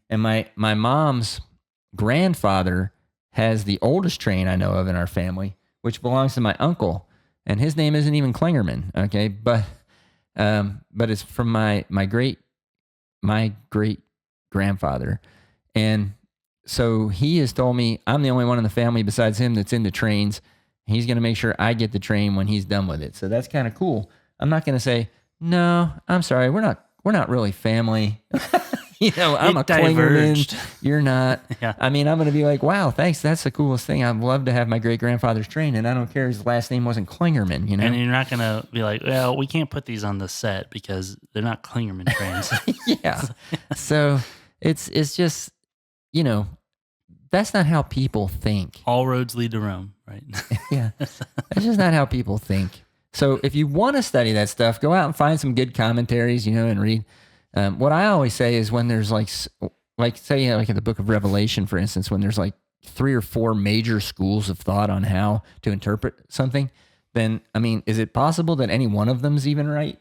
And my mom's grandfather has the oldest train I know of in our family, which belongs to my uncle, and his name isn't even Klingerman. Okay, but it's from my great grandfather, and so he has told me I'm the only one in the family besides him that's into trains. He's going to make sure I get the train when he's done with it. So that's kind of cool. I'm not going to say no. I'm sorry, we're not really family. You know, I'm a Klingerman. You're not. Yeah. I mean, I'm going to be like, wow, thanks. That's the coolest thing. I'd love to have my great-grandfather's train, and I don't care his last name wasn't Klingerman, you know? And you're not going to be like, well, we can't put these on the set because they're not Klingerman trains. Yeah. So it's just, you know, that's not how people think. All roads lead to Rome, right? Yeah. That's just not how people think. So if you want to study that stuff, go out and find some good commentaries, you know, and read. What I always say is when there's like say, you know, like in the book of Revelation, for instance, when there's like 3 or 4 major schools of thought on how to interpret something, then, I mean, is it possible that any one of them's even right?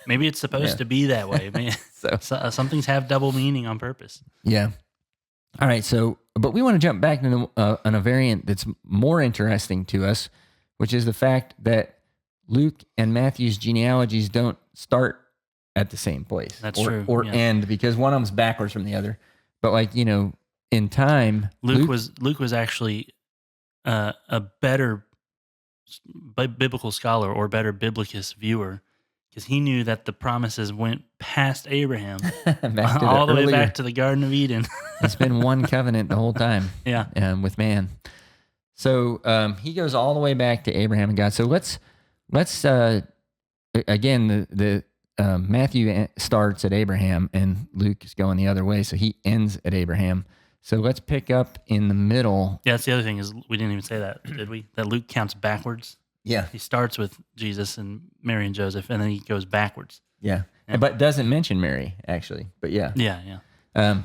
Maybe it's supposed to be that way. I mean, so some things have double meaning on purpose. Yeah. All right. So, but we want to jump back to on a variant that's more interesting to us, which is the fact that Luke and Matthew's genealogies don't start at the same place. That's true. Or end, because one of them's backwards from the other. But like, you know, in time, Luke was actually a better biblical scholar or better Biblocus viewer, because he knew that the promises went past Abraham all the way back to the Garden of Eden. It's been one covenant the whole time. Yeah. With man. So he goes all the way back to Abraham and God. So let's again, the Matthew starts at Abraham and Luke is going the other way. So he ends at Abraham. So let's pick up in the middle. Yeah, that's the other thing is we didn't even say that, did we? That Luke counts backwards. Yeah. He starts with Jesus and Mary and Joseph, and then he goes backwards. Yeah. But doesn't mention Mary, actually. But yeah. Yeah.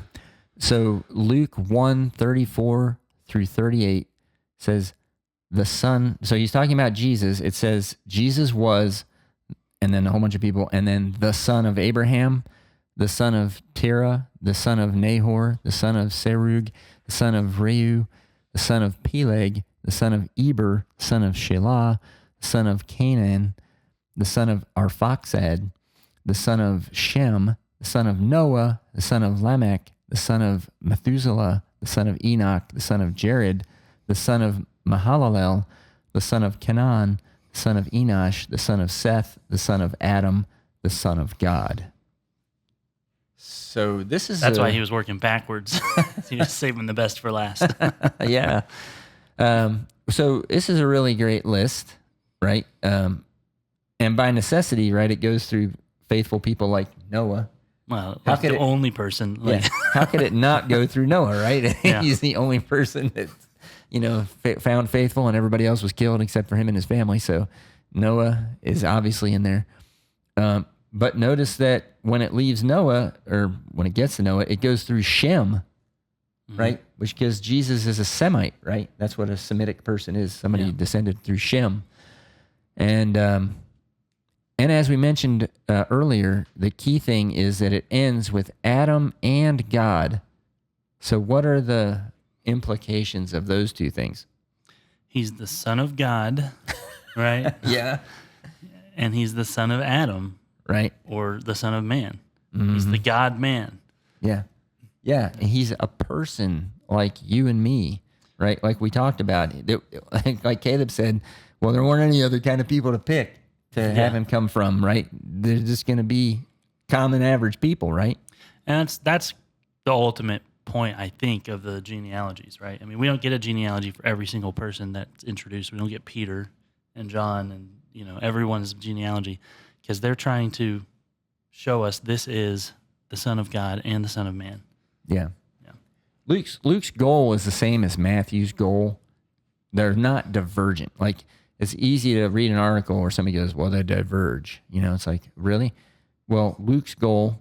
So Luke 1:34 through 38 says the son. So he's talking about Jesus. It says Jesus was, and then a whole bunch of people, and then the son of Abraham, the son of Terah, the son of Nahor, the son of Serug, the son of Reu, the son of Peleg, the son of Eber, the son of Shelah, the son of Canaan, the son of Arphaxad, the son of Shem, the son of Noah, the son of Lamech, the son of Methuselah, the son of Enoch, the son of Jared, the son of Mahalalel, the son of Canaan, the son of Enosh, the son of Seth, the son of Adam, the son of God. So that's why he was working backwards. He was saving the best for last. Yeah. So this is a really great list, right? And by necessity, right, it goes through faithful people like Noah. Well, that's the only person. How could it not go through Noah, right? Yeah. He's the only person found faithful, and everybody else was killed except for him and his family. So Noah is obviously in there. But notice that when it leaves Noah, or when it gets to Noah, it goes through Shem, right? Which, because Jesus is a Semite, right? That's what a Semitic person is, somebody descended through Shem. And as we mentioned earlier, the key thing is that it ends with Adam and God. So what are the implications of those two things? He's the son of God, right? Yeah. And he's the son of Adam, right? Or the son of man. He's the God man. Yeah. Yeah. And he's a person like you and me, right? Like we talked about. Like Caleb said, well, there weren't any other kind of people to pick to have him come from, right? They're just going to be common average people, right? And that's the ultimate point, I think, of the genealogies, right? I mean, we don't get a genealogy for every single person that's introduced. We don't get Peter and John and, everyone's genealogy, because they're trying to show us this is the Son of God and the Son of Man. Yeah. Luke's goal is the same as Matthew's goal. They're not divergent. Like, it's easy to read an article where somebody goes, well, they diverge. It's like, really? Well, Luke's goal,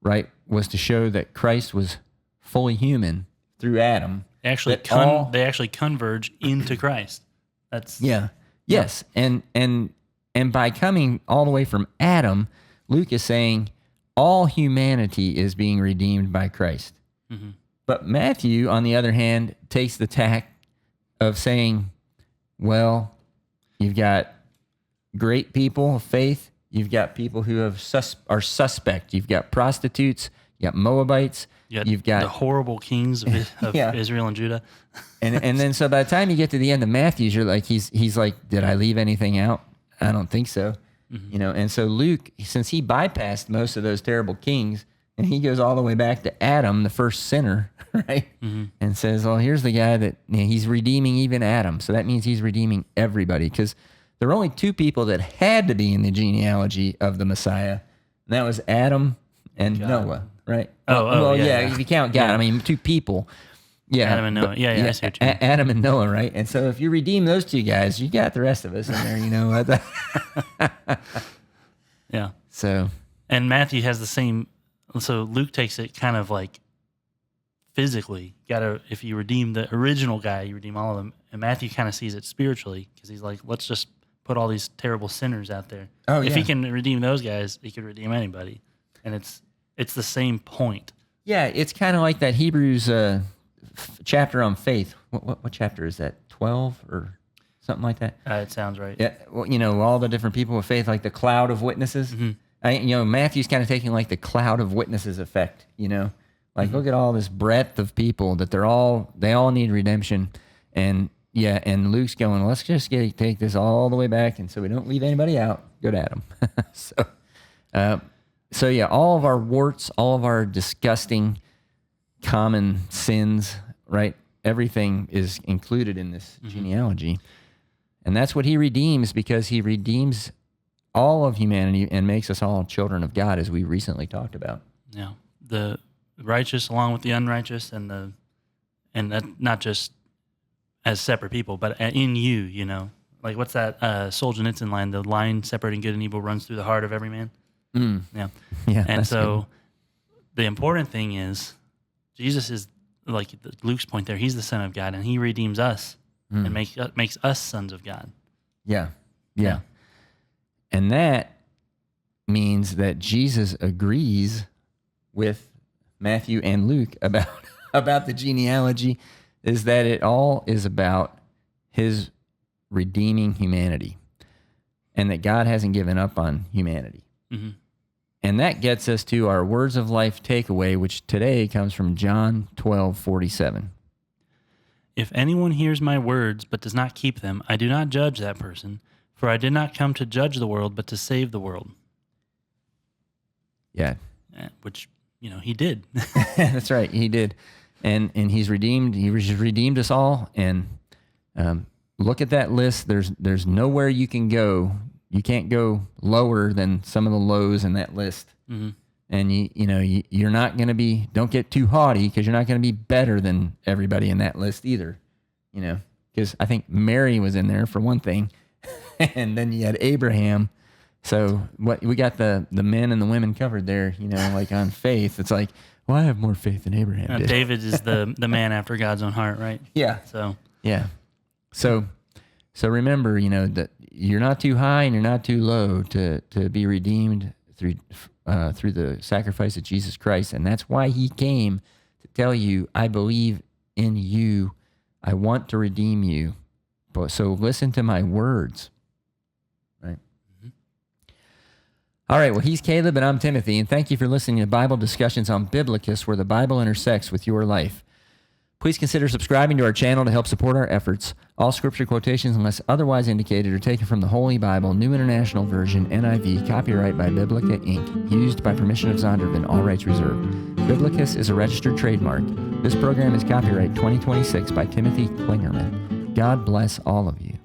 right, was to show that Christ was fully human through Adam. They actually converge into Christ. That's yes. And by coming all the way from Adam, Luke is saying all humanity is being redeemed by Christ. Mm-hmm. But Matthew, on the other hand, takes the tack of saying, well, you've got great people of faith. You've got people who are suspect. You've got prostitutes. You got Moabites. You've got the horrible kings of Israel and Judah. and then so by the time you get to the end of Matthew, you're like, he's like, did I leave anything out? I don't think so. Mm-hmm. And so Luke, since he bypassed most of those terrible kings, and he goes all the way back to Adam, the first sinner, right? Mm-hmm. And says, well, here's the guy that he's redeeming even Adam. So that means he's redeeming everybody, because there were only two people that had to be in the genealogy of the Messiah. And that was Adam and Noah, right? If you count God, I mean, two people. Yeah, Adam and Noah. I see what you mean. Adam and Noah, right? And so if you redeem those two guys, you got the rest of us in there, Yeah. So. And Matthew has the same. So Luke takes it kind of like physically. If you redeem the original guy, you redeem all of them. And Matthew kind of sees it spiritually, because he's like, let's just put all these terrible sinners out there. If he can redeem those guys, he could redeem anybody. And it's the same point. Yeah, it's kind of like that Hebrews chapter on faith. What chapter is that? 12 or something like that? It sounds right. Yeah, well, all the different people of faith, like the cloud of witnesses. Mm-hmm. Matthew's kind of taking like the cloud of witnesses effect. Like, look at all this breadth of people that they all need redemption, and Luke's going, let's just take this all the way back, and so we don't leave anybody out. Go to Adam. So all of our warts, all of our disgusting common sins, right? Everything is included in this genealogy. And that's what he redeems, because he redeems all of humanity and makes us all children of God, as we recently talked about. Yeah. The righteous along with the unrighteous, and that not just as separate people, but in you, Like, what's that Solzhenitsyn line? The line separating good and evil runs through the heart of every man. Mm. Yeah. And so the important thing is, Jesus is, like Luke's point there, he's the Son of God, and he redeems us and makes us sons of God. Yeah. And that means that Jesus agrees with Matthew and Luke about the genealogy, is that it all is about his redeeming humanity, and that God hasn't given up on humanity. Mm-hmm. And that gets us to our words of life takeaway, which today comes from John 12:47. If anyone hears my words but does not keep them, I do not judge that person, for I did not come to judge the world, but to save the world. Yeah. Which, he did. That's right. He did. And he's redeemed. He redeemed us all. And look at that list. There's nowhere you can go. You can't go lower than some of the lows in that list. Mm-hmm. And you're not going to be, don't get too haughty, because you're not going to be better than everybody in that list either. you know, because I think Mary was in there for one thing, and then you had Abraham. So what we got the men and the women covered there, you know, like on faith. It's like, well, I have more faith than Abraham did. David is the man after God's own heart, right? Yeah. So yeah. So remember, you know, that you're not too high and you're not too low to be redeemed through the sacrifice of Jesus Christ, and that's why He came to tell you, I believe in you. I want to redeem you. But so listen to my words. Right? Mm-hmm. All right, well, he's Caleb and I'm Timothy, and thank you for listening to Bible Discussions on Biblocus, where the Bible intersects with your life. Please consider subscribing to our channel to help support our efforts. All scripture quotations, unless otherwise indicated, are taken from the Holy Bible, New International Version, NIV, copyright by Biblica, Inc., used by permission of Zondervan, all rights reserved. Biblocus is a registered trademark. This program is copyright 2026 by Timothy Klingerman. God bless all of you.